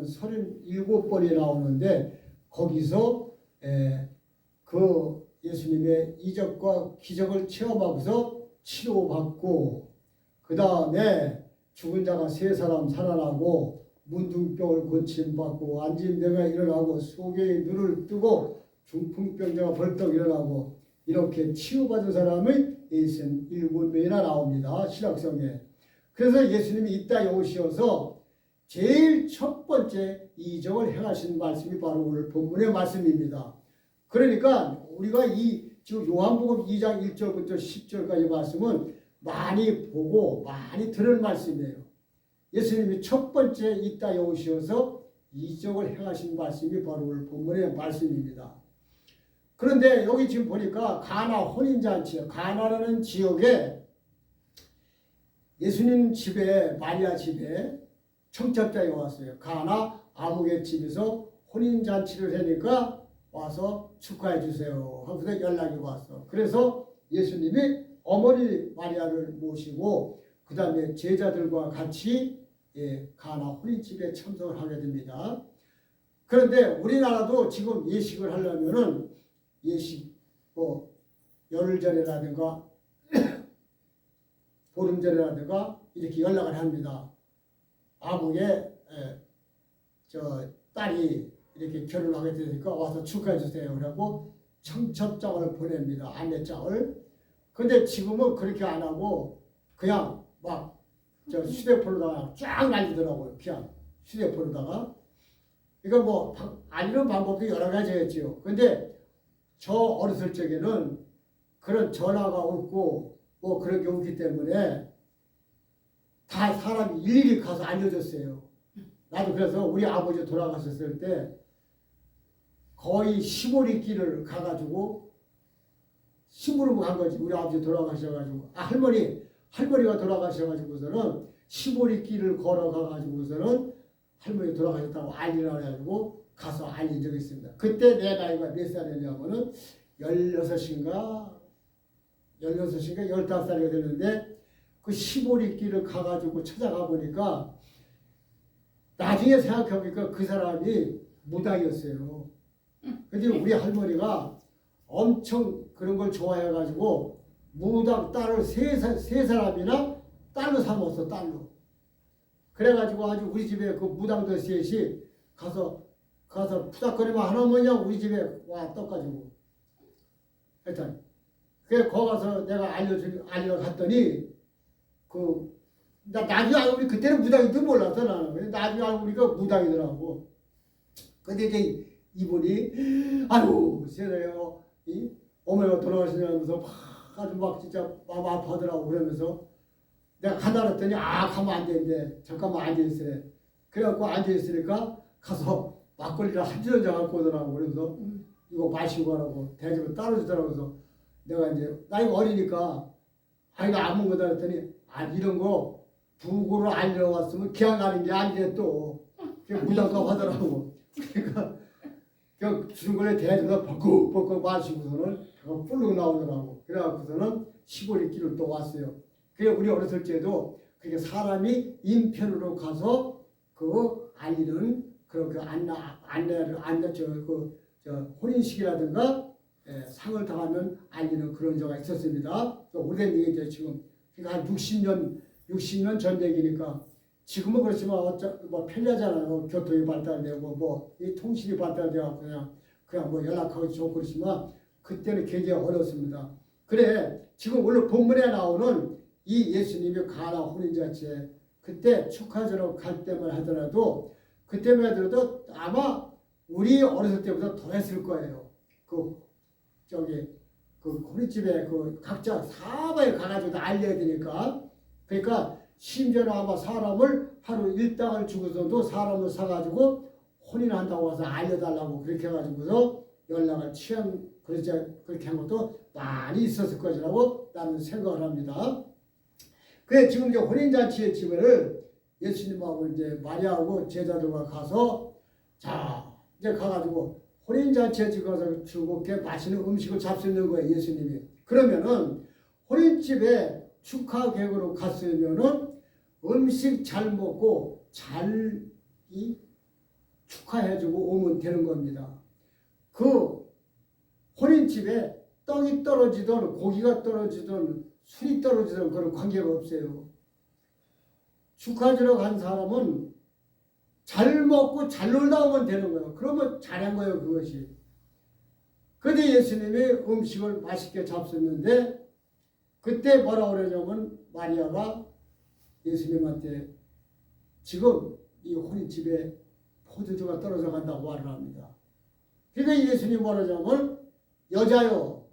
보면 37번이 나오는데 거기서 그 예수님의 이적과 기적을 체험하고서 치료받고 그 다음에 죽은 자가 3사람 살아나고 문둥병을 고침받고 안진대가 일어나고 소경이 눈을 뜨고 중풍병자가 벌떡 일어나고 이렇게 치유받은 사람의 7명이나 나옵니다. 신약성에. 그래서 예수님이 이 땅에 오셔서 제일 첫 번째 이적을 행하신 말씀이 바로 오늘 본문의 말씀입니다. 그러니까 우리가 이 지금 요한복음 2장 1절부터 10절까지 말씀은 많이 보고 많이 들을 말씀이에요. 예수님이 첫 번째 이 땅에 오셔서 이적을 행하신 말씀이 바로 오늘 본문의 말씀입니다. 그런데 여기 지금 보니까 가나 혼인잔치요. 가나라는 지역에 예수님 집에 마리아 집에 청첩장이 왔어요. 가나 아무개 집에서 혼인잔치를 하니까 와서 축하해 주세요 하고서 연락이 왔어. 그래서 예수님이 어머니 마리아를 모시고 그 다음에 제자들과 같이 가나 혼인집에 참석을 하게 됩니다. 그런데 우리나라도 지금 예식을 하려면은 예식 열흘전이라든가 보름전이라든가 이렇게 연락을 합니다. 아무개 저 딸이 이렇게 결혼하게 되니까 와서 축하해 주세요. 그러고 청첩장을 보냅니다. 안내장을. 근데 지금은 그렇게 안 하고 그냥 막 저 휴대폰으로다가 쫙 날리더라고요. 그냥 휴대폰으로다가. 그러니까 뭐 알리는 방법도 여러 가지겠지요. 근데 저 어렸을 적에는 그런 전화가 없고 뭐 그런 게 없기 때문에 다 사람이 일일이 가서 알려줬어요. 나도 그래서 우리 아버지 돌아가셨을 때 거의 15리 길을 가가지고 심부름 간 거지. 우리 아버지 돌아가셔가지고 할머니가 돌아가셔가지고서는 15리 길을 걸어가가지고서는 할머니 돌아가셨다고 알리라 해가지고 가서 알린 적이 있습니다. 그때 내 나이가 몇 살이냐면은 16인가 15살이 되는데 그 15리 길을 가가지고 찾아가 보니까 나중에 생각해보니까 그 사람이 무당이었어요. 근데 우리 할머니가 엄청 그런 걸 좋아해가지고 무당 딸을 세 사람이나 딸로 삼았어. 딸로. 그래가지고 아주 우리 집에 그 무당들 셋이 가서 푸닥거리면 하나머니야 우리 집에 와 떠가지고 하여튼 그래 거기 가서 내가 알려 갔더니 나 나중에 알고 보니 그때는 무당인지도 몰랐어 나는. 근데 나중에 알고 보니까 무당이더라고. 근데 이제 이분이 아유 세상에 어머니가 돌아가시면서 아주 막 진짜 마음 아파하더라고. 그러면서 내가 가다 그랬더니 가면 안 되는데 잠깐만 앉아있으래. 그래갖고 앉아있으니까 가서 막걸리를 한 잔 갖고 오더라고. 그래서 이거 마시고 가라고 대접을 따로 주더라고. 그래서 내가 이제 나이가 어리니까 나 안 먹는다 그랬더니 이런 거 부고를 알려 왔으면 기왕 가는 게 아니래 또. 무당값 하더라고. 그러니까 주는 거에 대해서 벌컥벌컥 마시고서는 뿔룩 나오더라고. 그래갖고서는 15리 길을 또 왔어요. 그래 우리 어렸을 때도 그게 사람이 인편으로 가서 그 알리는 그런 혼인식이라든가 상을 당하면 알리는 그런 저가 있었습니다. 오래된 얘기죠 지금. 그러니까 한 60년 전 얘기니까 지금은 그렇지만 뭐 편리하잖아요. 교통이 발달되고 이 통신이 발달되고 그냥 뭐 연락하고 좋고 그렇지만 그때는 굉장히 어렵습니다. 그래 지금 오늘 본문에 나오는 이 예수님이 가나 혼인잔치에 그때 축하하러 갈 때만 하더라도 아마 우리 어렸을 때보다 더 했을 거예요. 그 혼인집에 각자 사방에 가가지고 다 알려야 되니까. 그러니까 심지어는 아마 사람을 하루 일당을 주고서도 사람을 사가지고 혼인한다고 와서 알려달라고 그렇게 해가지고서 연락을 그렇게 한 것도 많이 있었을 것이라고 나는 생각을 합니다. 그래 지금 이제 혼인잔치의 집을 예수님하고 이제 마리아하고 제자들과 가서 이제 가가지고 혼인잔치에 집 가서 즐겁게 맛있는 음식을 잡수는 거예요 예수님이. 그러면은 혼인집에 축하 객으로 갔으면은 음식 잘 먹고 축하해주고 오면 되는 겁니다. 그 혼인집에 떡이 떨어지든 고기가 떨어지든 술이 떨어지든 그런 관계가 없어요. 축하주러 간 사람은 잘 먹고 잘 놀다 오면 되는 거예요. 그러면 잘한 거예요, 그것이. 그런데 예수님이 음식을 맛있게 잡수는데 그때 뭐라 그러냐면 마리아가 예수님한테 지금 이 혼인집에 포도주가 떨어져 간다고 말을 합니다. 그러니까 예수님이 뭐라냐면 여자요,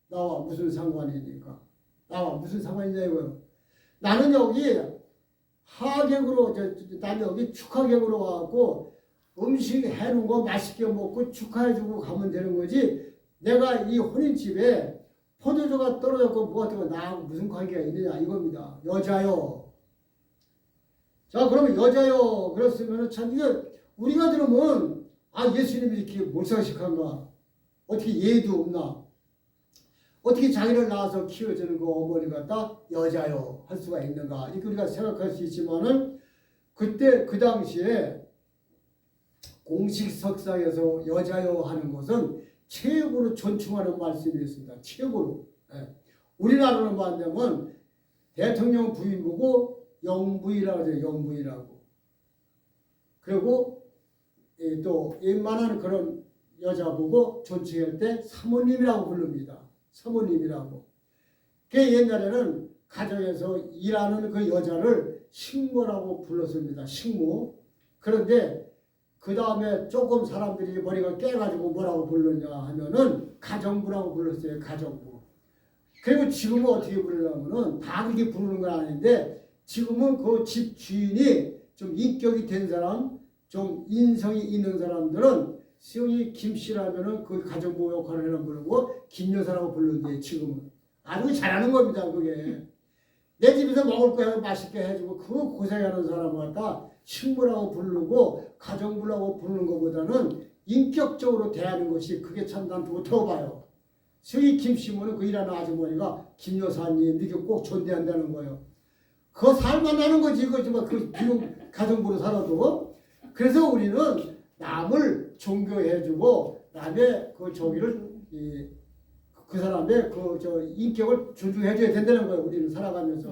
나와 무슨 상관이니까. 나와 무슨 상관이냐고요. 나는 여기 하객으로, 난 여기 축하객으로 와갖고 음식 해놓은 거 맛있게 먹고 축하해주고 가면 되는 거지. 내가 이 혼인집에 포도주가 떨어졌고 뭐 어떻게 나하고 무슨 관계가 있느냐 이겁니다. 여자요. 자, 그러면 여자요. 그렇으면 참 이거 우리가 들으면 아, 예수님이 이렇게 몰상식한가? 어떻게 예의도 없나? 어떻게 자기를 낳아서 키워주는 그 어머니가 다 여자요 할 수가 있는가? 이렇게 우리가 생각할 수 있지만은 그때 그 당시에 공식 석상에서 여자요 하는 것은 최고로 존중하는 말씀이었습니다. 최고로. 예. 우리나라로 말하면 대통령 부인 보고 영부이라고 하죠. 영부이라고. 그리고 또 웬만한 그런 여자 보고 존칭할 때 사모님이라고 부릅니다. 사모님이라고. 그 옛날에는 가정에서 일하는 그 여자를 식모라고 불렀습니다. 식모. 그런데 그 다음에 조금 사람들이 머리가 깨가지고 뭐라고 불렀냐 하면은 가정부라고 불렀어요. 가정부. 그리고 지금은 어떻게 부르냐면은 다 그렇게 부르는 건 아닌데 지금은 그 집 주인이 좀 인격이 된 사람, 좀 인성이 있는 사람들은 수영이 김씨라면은 그 가정부 역할을 해는 부르고 김여사라고 부르는데 지금은 아주 잘하는 겁니다. 그게 내 집에서 먹을 거 맛있게 해주고 그 고생하는 사람을 갖다 식모라고 부르고 가정부라고 부르는 것보다는 인격적으로 대하는 것이 그게 참 난 좋다고 봐요. 수영이 김씨면은 그 일하는 아주머니가 김여사님 이렇게 꼭 존대한다는 거예요. 그거 살만하는 거지 그거 그 비록 가정부로 살아도. 그래서 우리는 남을 존경해주고 남의 그 저기를 그 사람의 그 저 인격을 존중해줘야 된다는 거예요. 우리는 살아가면서.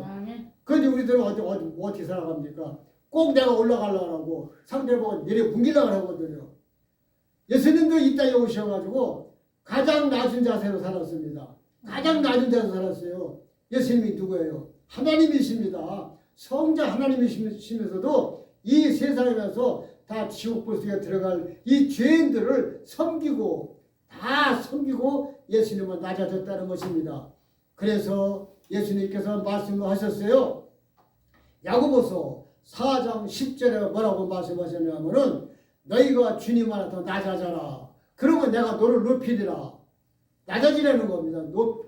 그런데 우리들은 어떻게 살아갑니까? 꼭 내가 올라가려고 하고 상대방을 내려 붕기려고 하거든요. 예수님도 이 땅에 오셔가지고 가장 낮은 자세로 살았습니다. 가장 낮은 자세로 살았어요. 예수님이 누구예요? 하나님이십니다. 성자 하나님이시면서도 이 세상에 가서 다 지옥불속에 들어갈 이 죄인들을 섬기고 다 섬기고 예수님은 낮아졌다는 것입니다. 그래서 예수님께서 말씀을 하셨어요. 야고보서 4장 10절에 뭐라고 말씀하셨냐면은 너희가 주님 안에 더 낮아져라. 그러면 내가 너를 높이리라. 낮아지라는 겁니다.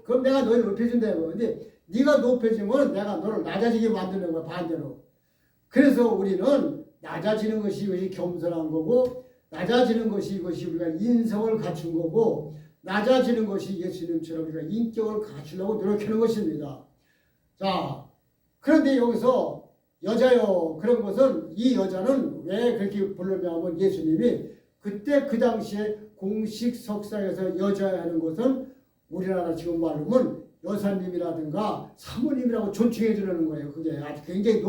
그럼 내가 너를 높여준다는 거예요. 근데 네가 높여지면 내가 너를 낮아지게 만드는 거야. 반대로. 그래서 우리는 낮아지는 것이 이것이 겸손한 거고 낮아지는 것이 이것이 우리가 인성을 갖춘 거고 낮아지는 것이 예수님처럼 우리가 인격을 갖추려고 노력하는 것입니다. 자, 그런데 여기서 여자요 그런 것은 이 여자는 왜 그렇게 부르냐면 예수님이 그때 그 당시에 공식 석상에서 여자 하는 것은 우리나라 지금 말로는 여사님이라든가 사모님이라고 존칭해 주는 거예요. 그게 아주 굉장히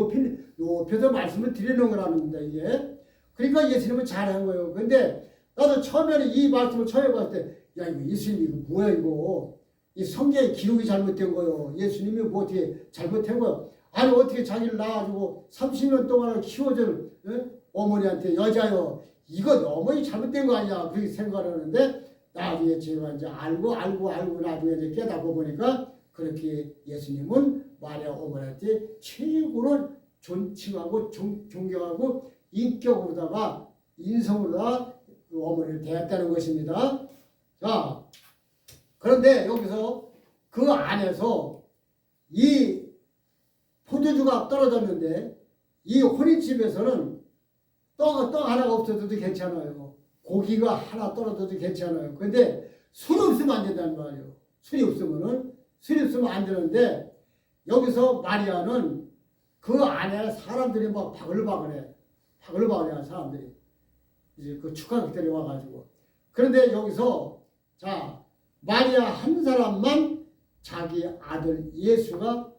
높여서 말씀을 드리는 거라는 겁니다. 이게. 그러니까 예수님은 잘한 거예요. 근데 나도 처음에는 이 말씀을 처음 봤을 때 야 이거 예수님 이거 뭐야 이거. 이 성경의 기록이 잘못된 거예요. 예수님이 뭐 어떻게 잘못한 거예요. 아니 어떻게 자기를 낳아주고 30년 동안을 키워준 어머니한테 여자요. 이거 너무 잘못된 거 아니야. 그렇게 생각을 하는데 나중에 제가 이제 알고 나중에 이제 깨닫고 보니까 그렇게 예수님은 마리아 어머니한테 최고로 존칭하고 존경하고 인격으로다가 인성으로다가 그 어머니를 대했다는 것입니다. 자, 그런데 여기서 그 안에서 이 포도주가 떨어졌는데 이 혼인집에서는 떡 하나가 없어도 괜찮아요. 고기가 하나 떨어져도 괜찮아요. 근데 술이 없으면 안 된다는 말이에요. 술이 없으면 안 되는데 여기서 마리아는 그 안에 사람들이 막 바글바글해 사람들이. 이제 그 축하객들이 와가지고. 그런데 여기서 자 마리아 한 사람만 자기 아들 예수가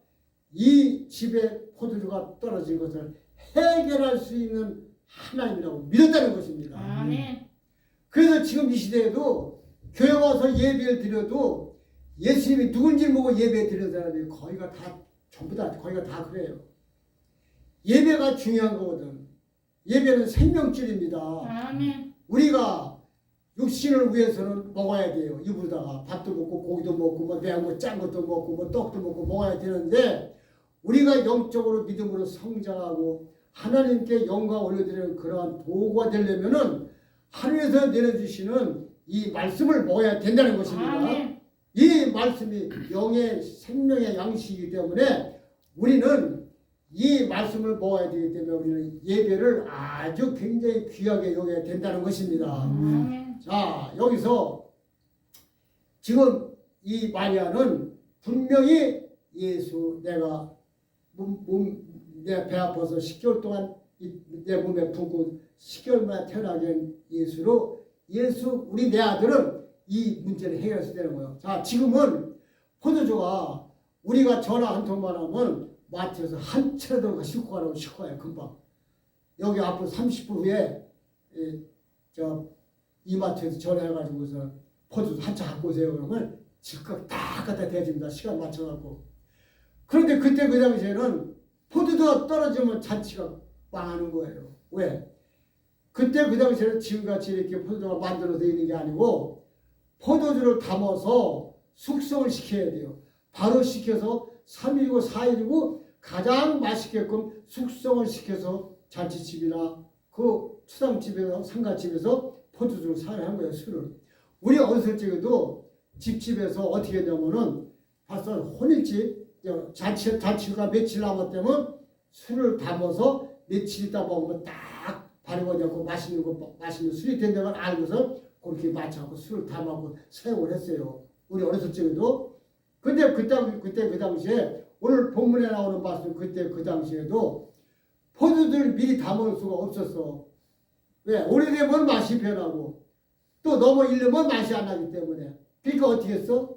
이 집에 포도주가 떨어진 것을 해결할 수 있는 하나님이라고 믿었다는 것입니다. 아멘. 그래서 지금 이 시대에도 교회 와서 예배를 드려도 예수님이 누군지 모르고 예배 드리는 사람이 거의가 다 전부 다 거의가 다 그래요. 예배가 중요한 거거든. 예배는 생명줄입니다. 아멘. 우리가 육신을 위해서는 먹어야 돼요. 입으로다가 밥도 먹고 고기도 먹고 뭐 매운 거 짠 것도 먹고 뭐 떡도 먹고 먹어야 되는데 우리가 영적으로 믿음으로 성장하고 하나님께 영광 올려드리는 그러한 도구가 되려면은 하늘에서 내려주시는 이 말씀을 먹어야 된다는 것입니다. 아멘. 이 말씀이 영의 생명의 양식이기 때문에 우리는 이 말씀을 먹어야 되기 때문에 우리는 예배를 아주 굉장히 귀하게 여겨야 된다는 것입니다. 아멘. 자, 여기서 지금 이 마리아는 분명히 예수 내가 내 배 아파서 10개월 동안 내 몸에 붓고 10개월 만에 태어나게 한 예수로 예수 우리 내 아들은 이 문제를 해결해서 되는 거예요. 자, 지금은 포도주가 우리가 전화 한 통만 하면 마트에서 한 차례도 싣고 가라고 싣고 가요. 금방. 여기 앞으로 30분 후에 저 이마트에서 전화해가지고서 포도주 한 차 갖고 오세요. 그러면 즉각 딱 갖다 대줍니다. 시간 맞춰갖고. 그런데 그때 그 당시에는 포도주가 떨어지면 잔치가 망하는 거예요. 왜? 그때 그 당시에는 지금같이 이렇게 포도주가 만들어져 있는 게 아니고 포도주를 담아서 숙성을 시켜야 돼요. 바로 시켜서 3일이고 4일이고 가장 맛있게끔 숙성을 시켜서 잔치집이나 그 추상집에서 상가집에서 포도주를 사용한 거예요. 술을. 우리 어렸을 적에도 집집에서 어떻게 했냐면은 벌써 혼일집 잔치가 며칠 남았다면 술을 담아서 며칠 있다 먹으면 딱 발효되고 맛있는 술이 된다는 걸 알고서 그렇게 맞춰서 술을 담아서 사용을 했어요. 우리 어렸을 적에도. 근데 그때 그 당시에 오늘 본문에 나오는 말씀 그때 그 당시에도 포도주를 미리 담을 수가 없었어. 왜? 오래되면 맛이 변하고 또 너무 잃으면 맛이 안 나기 때문에. 그러니까 어떻게 했어?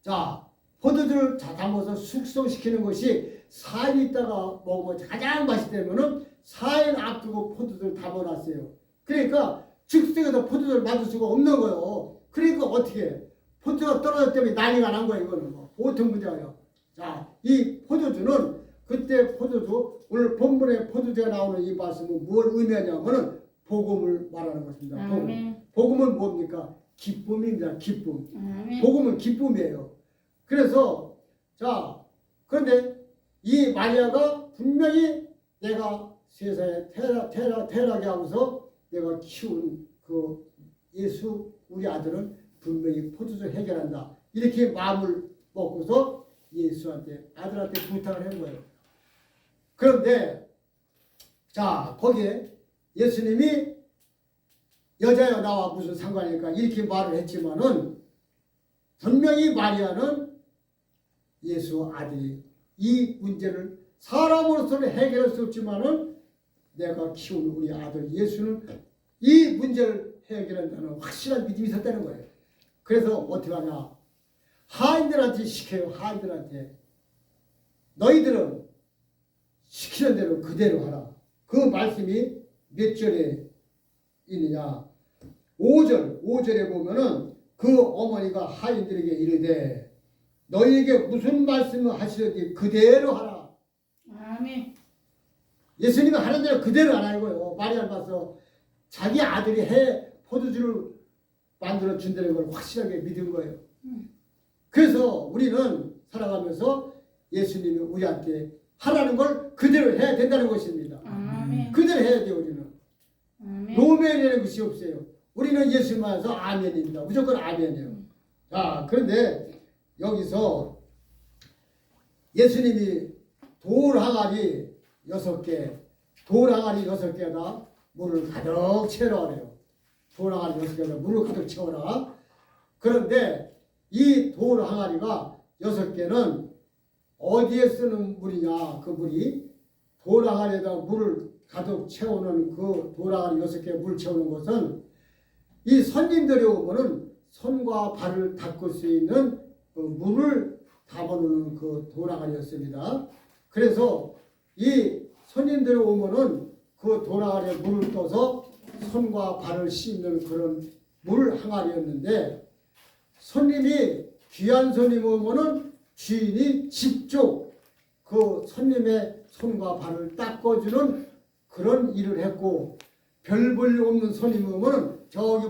자, 포도주를 담아서 숙성시키는 것이 4일 있다가 먹으면 가장 맛있다면은 4일 앞두고 포도주를 담아놨어요. 그러니까 즉석에서 포도주를 만들 수가 없는 거예요. 그러니까 어떻게 해? 포도주가 떨어졌기 때문에 난리가 난 거야. 이거는 뭐. 보통 문제예요. 자, 이 포도주는 그때 포도주 오늘 본문에 포도주가 나오는 이 말씀은 뭘 의미하냐면은 복음을 말하는 것입니다. 아멘. 복음은 뭡니까? 기쁨입니다. 기쁨. 아멘. 복음은 기쁨이에요. 그래서 자 그런데 이 마리아가 분명히 내가 세상에 태어나게 하고서 내가 키운 그 예수 우리 아들은 분명히 포도주 해결한다. 이렇게 마음을 먹고서 예수한테 아들한테 부탁을 한 거예요. 그런데 자 거기에 예수님이 여자야 나와 무슨 상관일까 이렇게 말을 했지만은 분명히 마리아는 예수 아들이 이 문제를 사람으로서는 해결할 수 없지만은 내가 키운 우리 아들 예수는 이 문제를 해결한다는 확실한 믿음이 있었다는 거예요. 그래서 어떻게 하냐? 하인들한테 시켜요. 하인들한테 너희들은 시키는 대로 그대로 하라. 그 말씀이 몇 절에 있느냐? 5절에 보면은 그 어머니가 하인들에게 이르되 너희에게 무슨 말씀을 하시든지 그대로 하라. 아멘. 예수님이 하는 대로 그대로 하라 이거예요. 마리아를 봐서 자기 아들이 포도주를 만들어 준다는 걸 확실하게 믿은 거예요. 그래서 우리는 살아가면서 예수님이 우리한테 하라는 걸 그대로 해야 된다는 것입니다. 아멘. 그대로 해야 돼요. 우리는. 아멘. 노면이라는 것이 없어요. 우리는 예수님만서 아멘입니다. 무조건 아멘이에요. 자, 그런데 여기서 예수님이 돌 항아리 6개, 돌 항아리 6개에다 물을 가득 채우라 그래요. 돌 항아리 6개에다 물을 가득 채워라. 그런데 이 돌 항아리가 6개는 어디에 쓰는 물이냐? 그 물이 돌 항아리에다 물을 가득 채우는 그 도라가리 6개 물 채우는 것은 이 손님들이 오면은 손과 발을 닦을 수 있는 그 물을 담아놓는 그 도라가리였습니다. 그래서 이 손님들이 오면은 그 도라가리에 물을 떠서 손과 발을 씻는 그런 물 항아리였는데, 손님이 귀한 손님 오면은 주인이 직접 그 손님의 손과 발을 닦아주는 그런 일을 했고, 별 볼 없는 손님 오면은 저기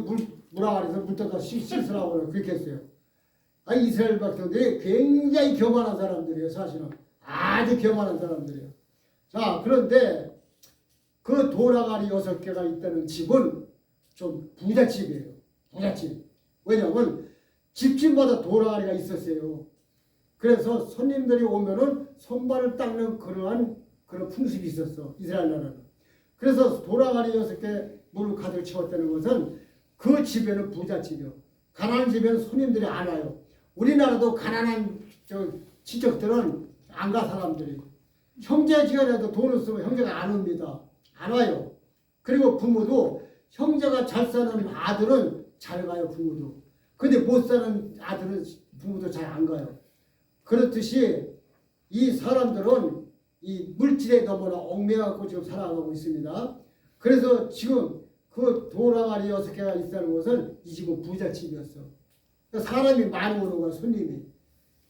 물 항아리에서 물 떠다 씻으라고 그렇게 했어요. 이스라엘 백성들이 굉장히 교만한 사람들이에요. 사실은 아주 교만한 사람들이에요. 자, 그런데 그 도라가리 6개가 있다는 집은 좀 부잣집이에요. 부잣집. 왜냐하면 집집마다 도라가리가 있었어요. 그래서 손님들이 오면은 손발을 닦는 그러한 그런 풍습이 있었어, 이스라엘 나라는. 그래서 도라가리 6개 물을 가득 채웠다는 것은 그 집에는 부잣집이요. 가난한 집에는 손님들이 안 와요. 우리나라도 가난한 친척들은 안 가, 사람들이. 형제지간에도 돈을 쓰면 형제가 안 옵니다. 안 와요. 그리고 부모도 형제가 잘 사는 아들은 잘 가요, 부모도. 근데 못 사는 아들은 부모도 잘 안 가요. 그렇듯이 이 사람들은 이 물질에 너무나 얽매여갖고 지금 살아가고 있습니다. 그래서 지금 그 도라가리 6개가 있다는 것은 이 집은 부잣집이었어. 사람이 많이 오는 거야, 손님이.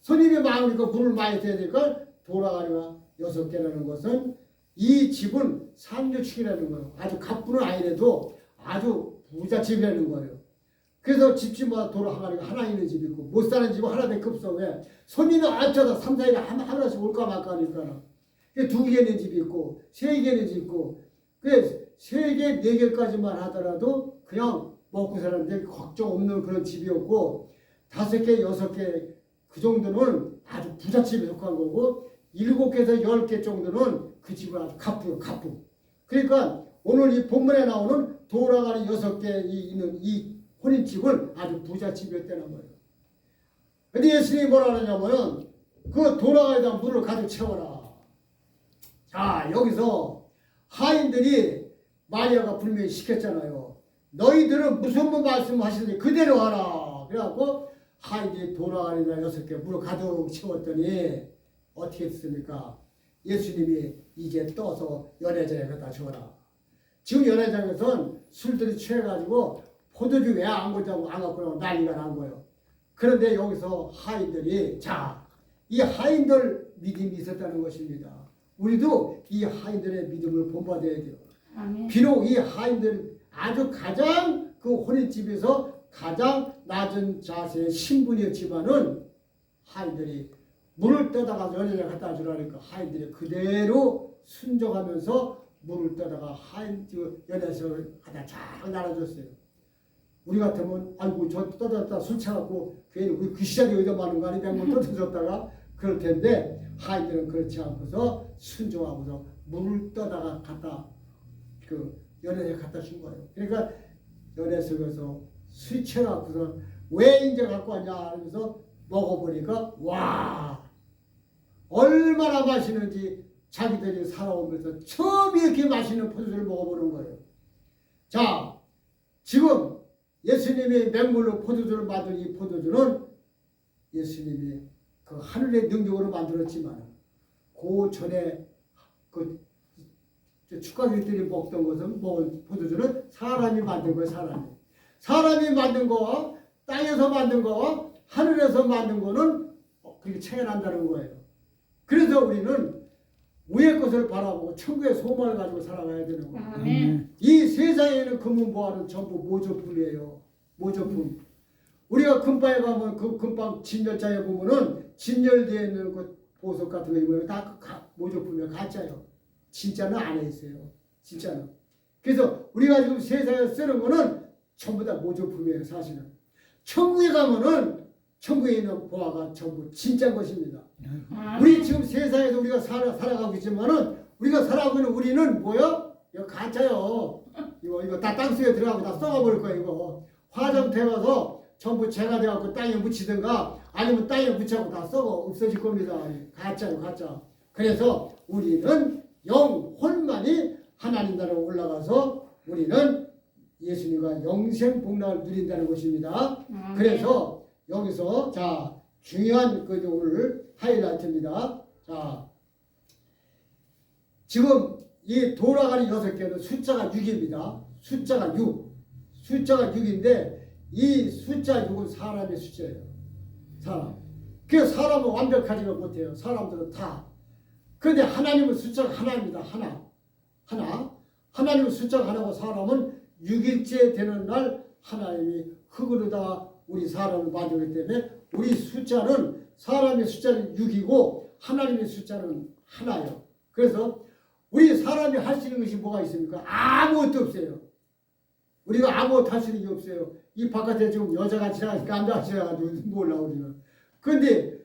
손님이 많으니까 물을 많이 써야 되니까 도라가리가 6개라는 것은 이 집은 상류층이라는 거예요. 아주 갑부는 아니래도 아주 부잣집이라는 거예요. 그래서 집집마다 도라가리가 하나 있는 집이 있고, 못 사는 집은 하나밖에 없어. 왜? 손님이 알짜다 3, 4일에 하나씩 올까 말까 하니까. 2개 있는 집이 있고 3개 있는 집이 있고, 그래서 3개, 4개까지만 하더라도 그냥 먹고 사는데 걱정 없는 그런 집이었고, 5개, 6개 그 정도는 아주 부잣집에 속한 거고, 7개에서 10개 정도는 그 집은 아주 갑부요, 갑부. 그러니까 오늘 이 본문에 나오는 도라가리 6개 있는 이 혼인집은 아주 부잣집이었다는 거예요. 근데 예수님이 뭐라 하냐면은 그 도라가리에다 물을 가득 채워라. 자, 여기서 하인들이 마리아가 분명히 시켰잖아요. 너희들은 무슨 말씀하시는지 그대로 하라. 그래갖고 하인들이 도라가리에다 6개 물을 가득 채웠더니 어떻게 했습니까? 예수님이 이제 떠서 연회장에 갖다 줘라. 지금 연회장에서는 술들이 취해가지고 포도주 왜 안 갖고 안 갖고 난리가 난 거예요. 그런데 여기서 하인들이, 자, 이 하인들 믿음이 있었다는 것입니다. 우리도 이 하인들의 믿음을 본받아야 돼요. 아멘. 비록 이 하인들 아주 가장 그 혼인집에서 가장 낮은 자세의 신분이었지만은 하인들이 물을 떠다가 연회장에 갖다 주라니까 하인들이 그대로 순종하면서 물을 떠다가 연회장에 갖다 쫙 나눠줬어요. 우리 같으면 아이고 저 떠들었다 술 취하고 괜히 우리 그 시작에 의도 많은 거 아니냐 뭐 떠들었다가 그럴 텐데, 하인들은 그렇지 않고서 순종하고서 물을 떠다가 갖다 그 연회에 갖다 준 거예요. 그러니까 연회 속에서 술 취해갖고서 왜 이제 갖고 왔냐 하면서 먹어보니까 와, 얼마나 맛있는지 자기들이 살아오면서 처음 이렇게 맛있는 포도주를 먹어보는 거예요. 자, 지금 예수님이 맹물로 포도주를 만든 이 포도주는 예수님이 그 하늘의 능력으로 만들었지만 그 전에 그 축가객들이 먹던 것은 먹은 포도주는 사람이 만든 거예요. 사람이 만든 거와 땅에서 만든 거와 하늘에서 만든 거는 그렇게 차이가 난다는 거예요. 그래서 우리는 위의 것을 바라보고 천국의 소망을 가지고 살아가야 되는 거예요. 아멘. 이 세상에 있는 금은보화는 전부 모조품이에요. 모조품. 우리가 금방에 가면 그 금방 진열장에 보면은 진열되어 있는 그 보석 같은 거 입으면 다 모조품이에요. 가짜예요. 진짜는 안에 있어요. 진짜는. 그래서 우리가 지금 세상에 쓰는 거는 전부 다 모조품이에요. 사실은. 천국에 가면은 천국에 있는 보화가 전부 진짜인 것입니다. 아멘. 우리 지금 세상에서 우리가 살아가고 있지만은 우리가 살아가고 있는 우리는 뭐요? 이거 가짜요. 이거 다 땅속에 들어가고 다 썩어버릴 거야. 이거 화장터에 가서 전부 재가 돼갖고 땅에 묻히든가 아니면 땅에 묻혀갖고 다 썩어 없어질 겁니다. 가짜요, 가짜. 그래서 우리는 영혼만이 하나님 나라에 올라가서 우리는 예수님과 영생 복락을 누린다는 것입니다. 아멘. 그래서 여기서 자 중요한 그 오늘 하이라이트입니다. 자 지금 이 돌아가는 6개는 숫자가 6입니다. 숫자가 6. 숫자가 6인데 이 숫자 6은 사람의 숫자예요. 사람. 그래서 사람은 완벽하지가 못해요. 사람들은 다. 그런데 하나님은 숫자가 하나입니다. 하나. 하나님은 숫자가 하나고 사람은 6일째 되는 날 하나님이 흙으로다가 우리 사람을 만들기 때문에 우리 숫자는 사람의 숫자는 6이고 하나님의 숫자는 하나예요. 그래서 우리 사람이 할 수 있는 것이 뭐가 있습니까? 아무것도 없어요. 우리가 아무것도 할 수 있는 게 없어요. 이 바깥에 지금 여자가 지나가니까 남자가 지나가지고 몰라 우리는. 그런데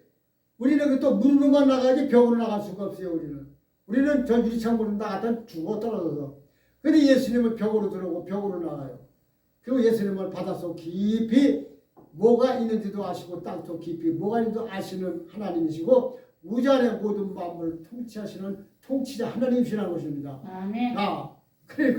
우리는 또 문으로만 나가야지 벽으로 나갈 수가 없어요. 우리는 저 유리창문으로 나갔다 죽어 떨어져서. 그런데 예수님은 벽으로 들어오고 벽으로 나가요. 그리고 예수님을 바닷속 깊이 뭐가 있는지도 아시고 땅속 깊이 뭐가 있는지도 아시는 하나님이시고 우주안의 모든 만물을 통치하시는 통치자 하나님이시라는 것입니다. 아멘. 그래